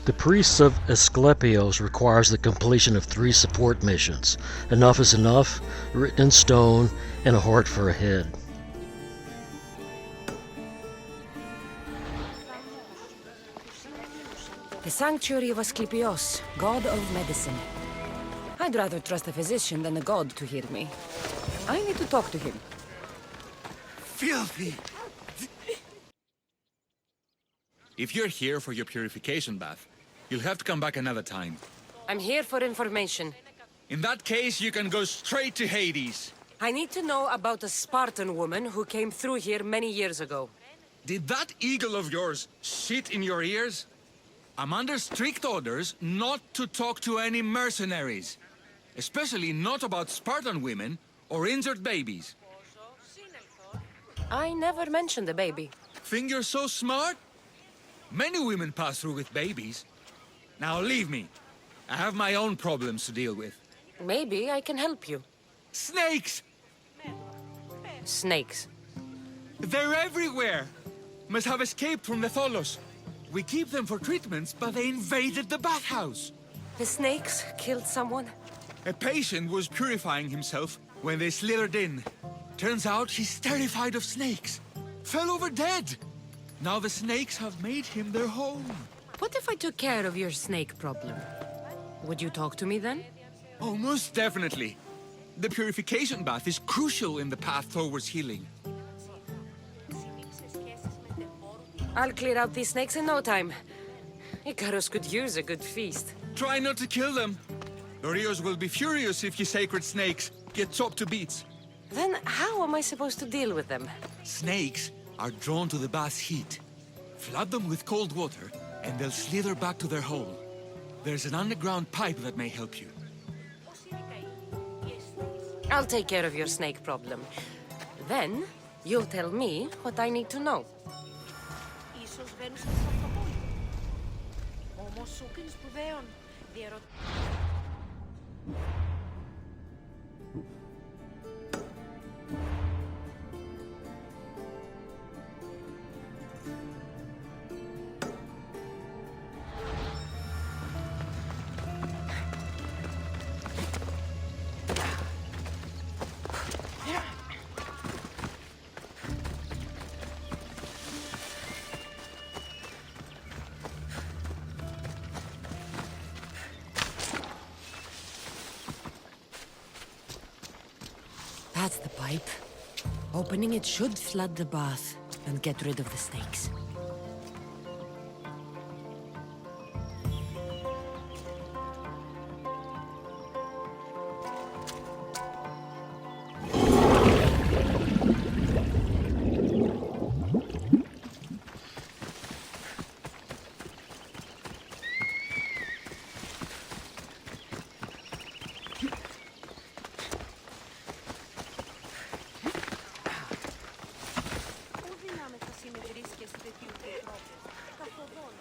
The priests of Asklepios requires the completion of 3 support missions. Enough is enough, written in stone, and a heart for a head. The sanctuary of Asklepios, god of medicine. I'd rather trust a physician than a god to heal me. I need to talk to him. Filthy! If you're here for your purification bath, you'll have to come back another time. I'm here for information. In that case, you can go straight to Hades. I need to know about a Spartan woman who came through here many years ago. Did that eagle of yours shit in your ears? I'm under strict orders not to talk to any mercenaries. Especially not about Spartan women or injured babies. I never mentioned a baby. Think you're so smart? Many women pass through with babies. Now leave me. I have my own problems to deal with. Maybe I can help you. Snakes! Snakes. They're everywhere! Must have escaped from the Tholos. We keep them for treatments, but they invaded the bathhouse. The snakes killed someone? A patient was purifying himself when they slithered in. Turns out he's terrified of snakes. Fell over dead. Now the snakes have made him their home. What if I took care of your snake problem? Would you talk to me then? Oh, most definitely. The purification bath is crucial in the path towards healing. I'll clear out these snakes in no time. Icarus could use a good feast. Try not to kill them. Dorios will be furious if you sacred snakes get chopped to bits. Then how am I supposed to deal with them? Snakes are drawn to the bath's heat. Flood them with cold water, and they'll slither back to their hole. There's an underground pipe that may help you. I'll take care of your snake problem. Then, you'll tell me what I need to know. That's the pipe. Opening it should flood the bath and get rid of the snakes.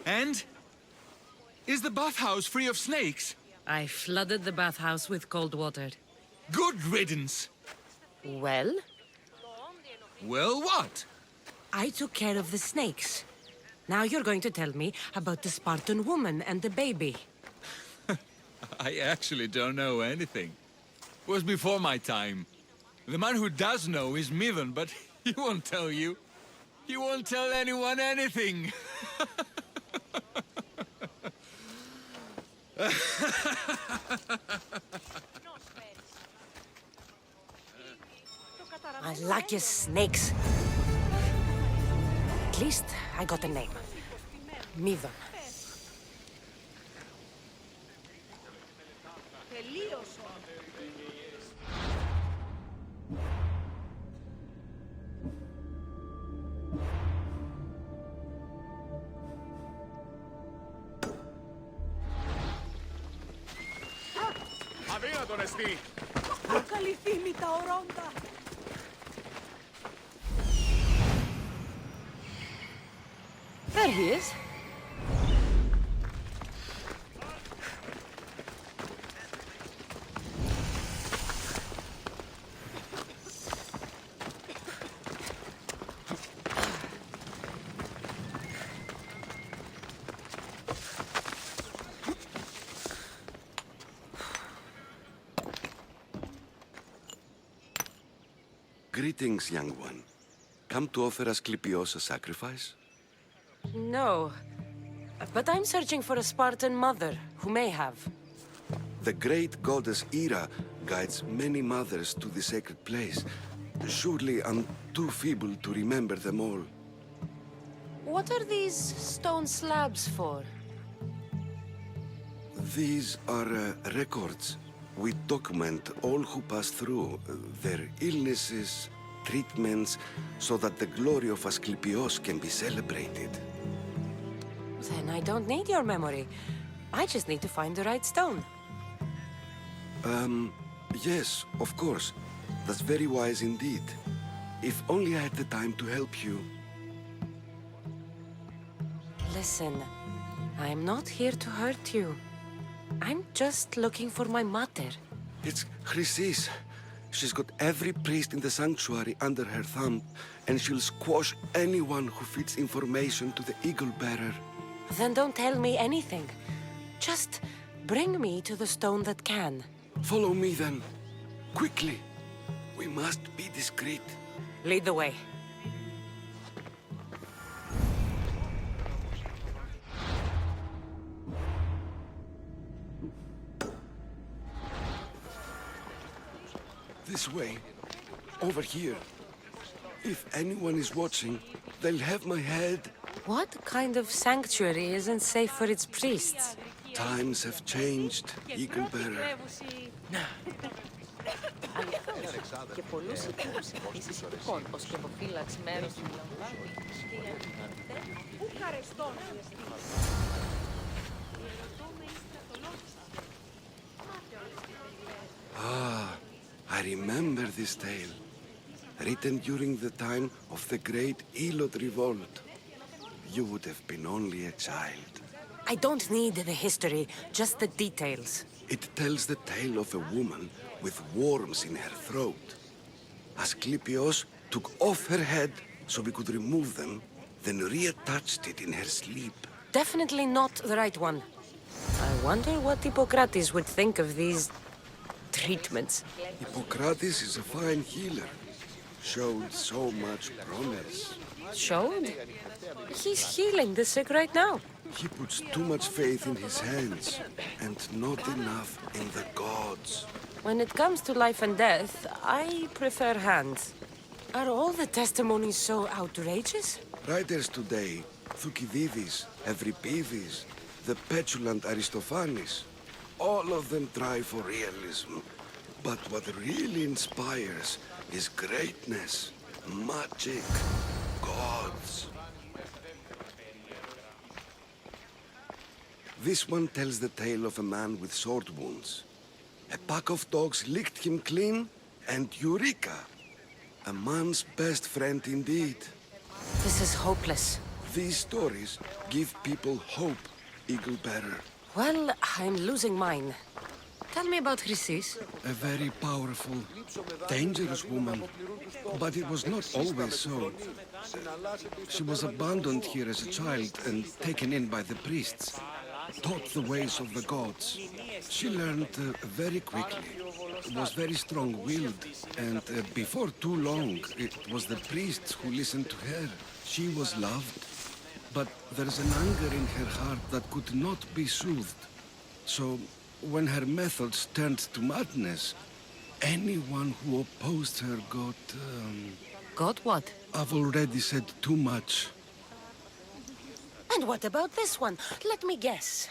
And? Is the bathhouse free of snakes? I flooded the bathhouse with cold water. Good riddance. Well, Well, what? I took care of the snakes. Now you're going to tell me about the Spartan woman and the baby. I actually don't know anything. Was before my time. The man who does know is Midon, but he won't tell you. He won't tell anyone anything. I like your snakes. At least I got a name. Midon. Αδύνατον εστί! Καλή φήμη τα ορόντα! There he is. Greetings, young one. Come to offer Asklepios a sacrifice? No. But I'm searching for a Spartan mother who may have. The great goddess Ira guides many mothers to the sacred place. Surely I'm too feeble to remember them all. What are these stone slabs for? These are records. We document all who pass through, their illnesses, treatments, so that the glory of Asklepios can be celebrated. Then I don't need your memory. I just need to find the right stone. Yes, of course. That's very wise indeed. If only I had the time to help you. Listen, I'm not here to hurt you. I'm just looking for my mother. It's Chrysis. She's got every priest in the sanctuary under her thumb, and she'll squash anyone who feeds information to the Eagle Bearer. Then don't tell me anything. Just bring me to the stone that can. Follow me then. Quickly. We must be discreet. Lead the way. This way. Over here. If anyone is watching, they'll have my head. What kind of sanctuary isn't safe for its priests? Times have changed, Eagle Bearer. Και πολλούς υπήρους επίσης ειδικών ως και αποφύλαξη μέρος του λαμβάνει. Πού χαρεστών I remember this tale. Written during the time of the great Elot revolt. You would have been only a child. I don't need the history, just the details. It tells the tale of a woman with worms in her throat. Asklepios took off her head so we could remove them, then reattached it in her sleep. Definitely not the right one. I wonder what Hippocrates would think of these treatments. Hippocrates is a fine healer. Showed so much promise. Showed? He's healing the sick right now. He puts too much faith in his hands, and not enough in the gods. When it comes to life and death, I prefer hands. Are all the testimonies so outrageous? Writers today, Thucydides, Euripides, the petulant Aristophanes, all of them try for realism. But what really inspires is greatness, magic, gods. This one tells the tale of a man with sword wounds. A pack of dogs licked him clean, and Eureka! A man's best friend indeed. This is hopeless. These stories give people hope, Eagle Bearer. Well, I'm losing mine. Tell me about Chrysis. A very powerful, dangerous woman. But it was not always so. She was abandoned here as a child and taken in by the priests. Taught the ways of the gods. She learned very quickly, was very strong-willed, and before too long, it was the priests who listened to her. She was loved, but there's an anger in her heart that could not be soothed. So, when her methods turned to madness, anyone who opposed her got... Got what? I've already said too much. And what about this one? Let me guess.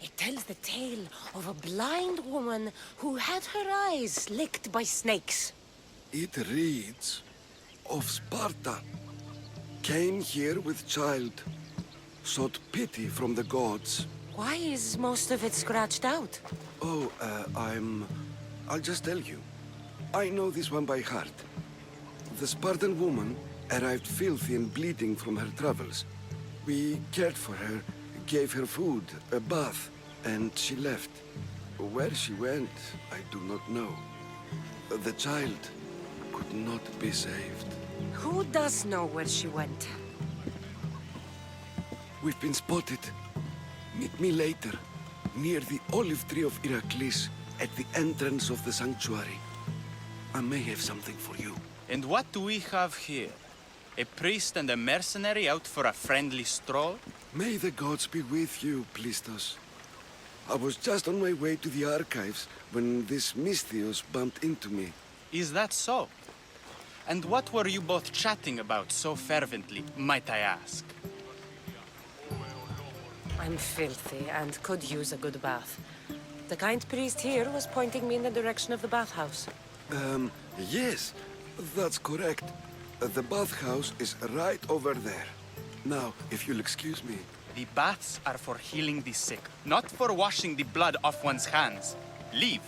It tells the tale of a blind woman who had her eyes licked by snakes. It reads of Sparta. Came here with child. Sought pity from the gods. Why is most of it scratched out? Oh, I'll just tell you. I know this one by heart. The Spartan woman arrived filthy and bleeding from her travels. We cared for her, gave her food, a bath, and she left. Where she went, I do not know. The child could not be saved. Who does know where she went? We've been spotted. Meet me later, near the olive tree of Iraklis, at the entrance of the sanctuary. I may have something for you. And what do we have here? A priest and a mercenary out for a friendly stroll? May the gods be with you, Plistos. I was just on my way to the archives when this mistios bumped into me. Is that so? And what were you both chatting about so fervently, might I ask? I'm filthy and could use a good bath. The kind priest here was pointing me in the direction of the bathhouse. Yes, that's correct. The bathhouse is right over there. Now, if you'll excuse me. The baths are for healing the sick, not for washing the blood off one's hands. Leave.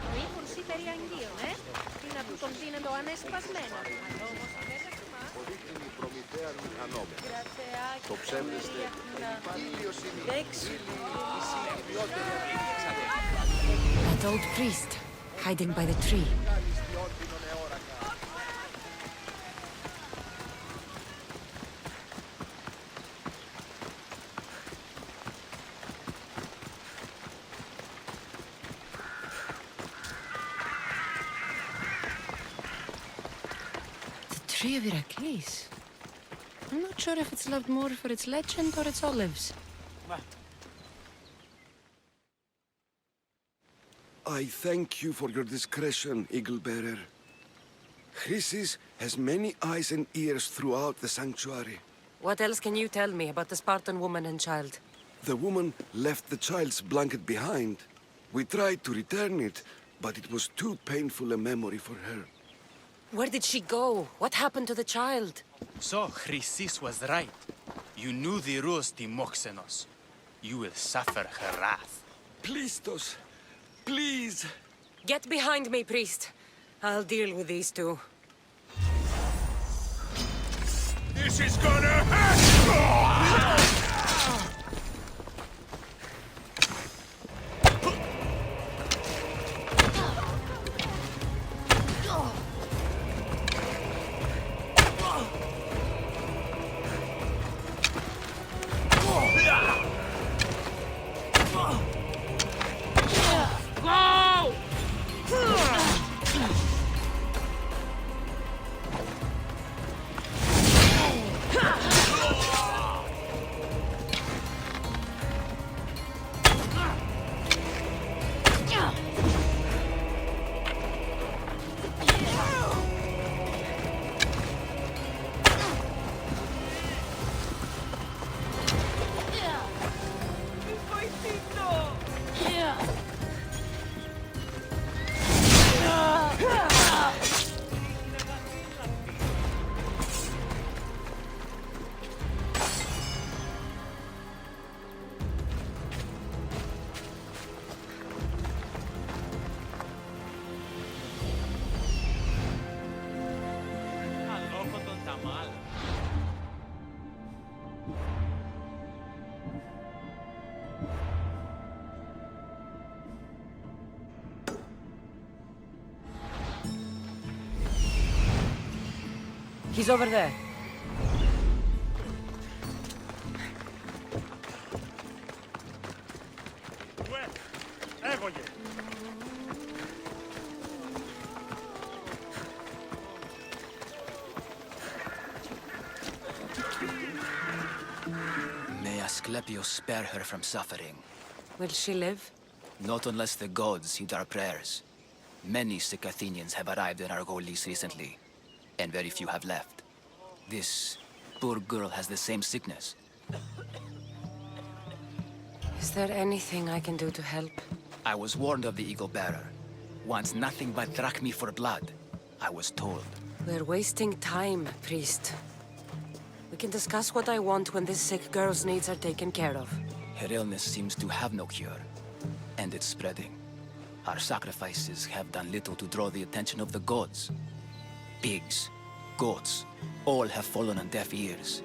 Το έχουν σύπερι αγγείων, Τι να του τον δίνε το ανέσπασμένα. Πολύτιμη προμηθέα μηχανόμενα. Το ψεύδεστε ήλιος είναι That old priest, hiding by the tree. The tree of Argolis. I'm not sure if it's loved more for its legend or its olives. I thank you for your discretion, Eagle Bearer. Chrysis has many eyes and ears throughout the sanctuary. What else can you tell me about the Spartan woman and child? The woman left the child's blanket behind. We tried to return it, but it was too painful a memory for her. Where did she go? What happened to the child? So, Chrysis was right. You knew the rules, Timoxenos. You will suffer her wrath. Plistos, please. Get behind me, priest. I'll deal with these two. This is gonna hurt! He's over there. May Asklepios spare her from suffering. Will she live? Not unless the gods heed our prayers. Many sick Athenians have arrived in Argolis recently, and very few have left. This poor girl has the same sickness. Is there anything I can do to help? I was warned of the Eagle Bearer. Wants nothing but drachmi for blood. I was told. We're wasting time, priest. We can discuss what I want when this sick girl's needs are taken care of. Her illness seems to have no cure, and it's spreading. Our sacrifices have done little to draw the attention of the gods. Pigs, goats, all have fallen on deaf ears.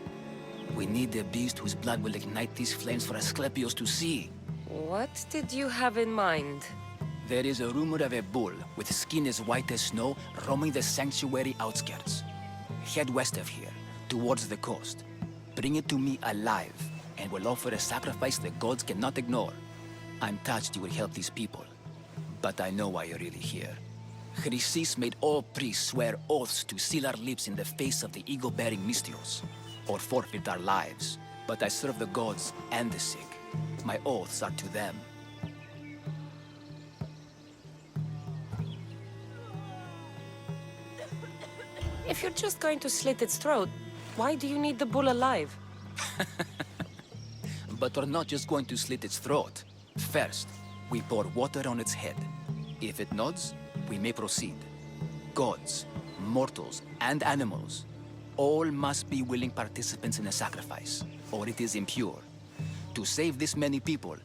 We need a beast whose blood will ignite these flames for Asklepios to see. What did you have in mind? There is a rumor of a bull with skin as white as snow roaming the sanctuary outskirts. Head west of here, towards the coast. Bring it to me alive, and we'll offer a sacrifice the gods cannot ignore. I'm touched you will help these people, but I know why you're really here. Chrysis made all priests swear oaths to seal our lips in the face of the eagle-bearing mistios, or forfeit our lives. But I serve the gods and the sick. My oaths are to them. If you're just going to slit its throat, why do you need the bull alive? But we're not just going to slit its throat. First, we pour water on its head. If it nods, we may proceed. Gods, mortals, and animals, all must be willing participants in the sacrifice, or it is impure. To save this many people,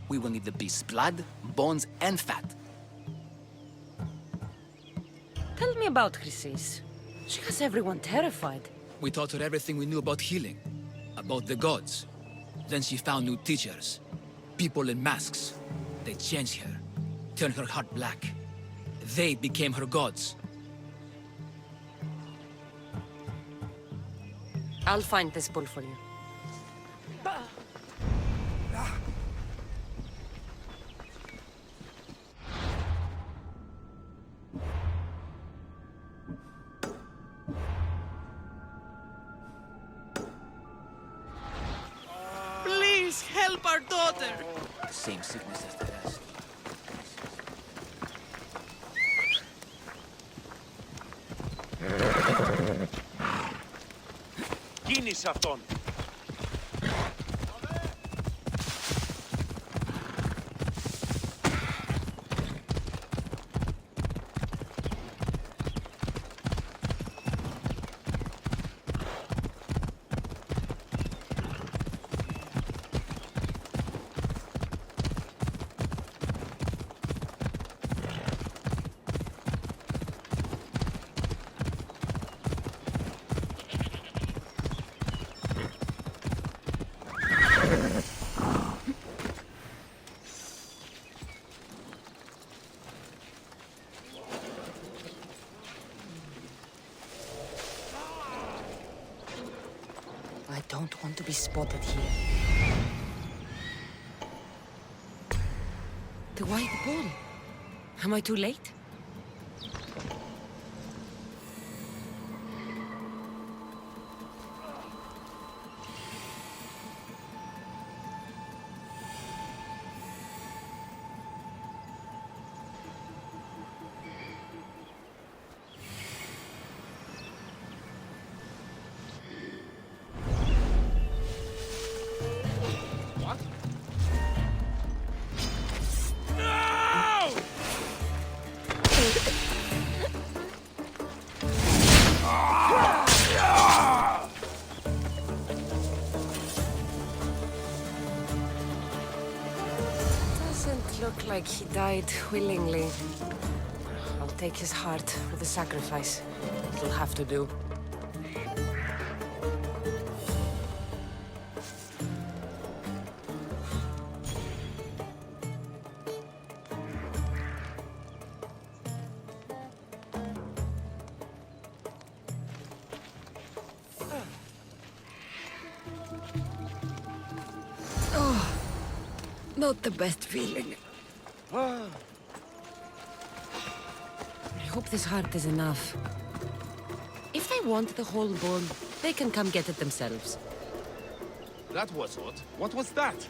we will need the beast's blood, bones, and fat. Tell me about Chrysis. She has everyone terrified. We taught her everything we knew about healing, about the gods. Then she found new teachers, people in masks. They changed her, turned her heart black. They became her gods. I'll find this bull for you. Please help our daughter! Same sickness as the rest. Κίνησε αυτόν! I don't want to be spotted here. The white bull. Am I too late? Doesn't look like he died willingly. I'll take his heart for the sacrifice. It'll have to do. Not the best feeling. I hope this heart is enough. If they want the whole bull, they can come get it themselves. That was odd. What was that?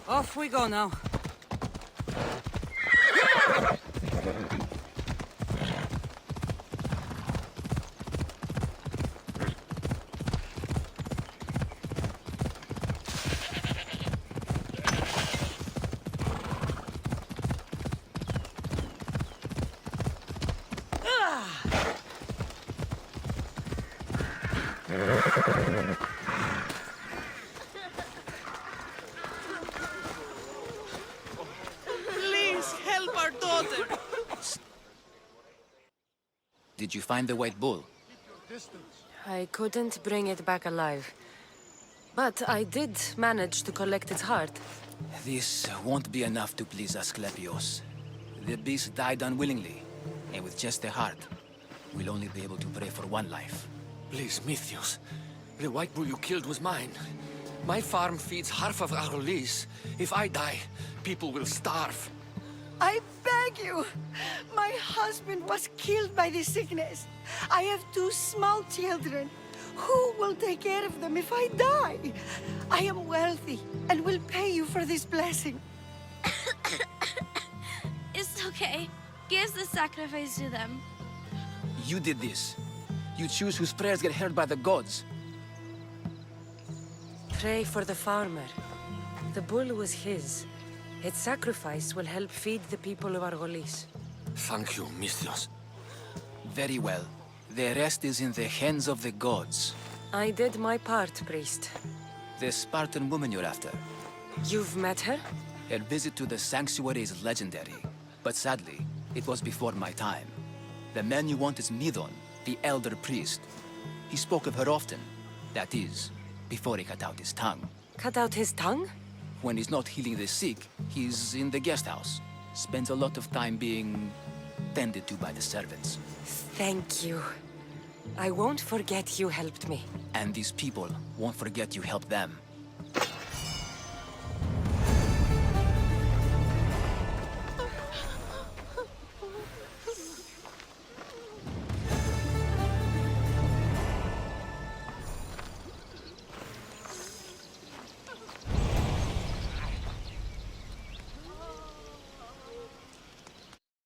Off we go now. Please help our daughter. Did you find the white bull? I couldn't bring it back alive. But I did manage to collect its heart. This won't be enough to please Asklepios. The beast died unwillingly, and with just a heart, we'll only be able to pray for one life. Please, mistios. The white bull you killed was mine. My farm feeds half of Argolis. If I die, people will starve. I beg you! My husband was killed by this sickness. I have 2 small children. Who will take care of them if I die? I am wealthy and will pay you for this blessing. It's okay. Give the sacrifice to them. You did this. You choose whose prayers get heard by the gods. Pray for the farmer. The bull was his. Its sacrifice will help feed the people of Argolis. Thank you, mistios. Very well. The rest is in the hands of the gods. I did my part, priest. The Spartan woman you're after. You've met her? Her visit to the sanctuary is legendary, but sadly, it was before my time. The man you want is Midon, the elder priest. He spoke of her often. That is, before he cut out his tongue. Cut out his tongue? When he's not healing the sick, he's in the guest house. Spends a lot of time being tended to by the servants. Thank you. I won't forget you helped me. And these people won't forget you helped them.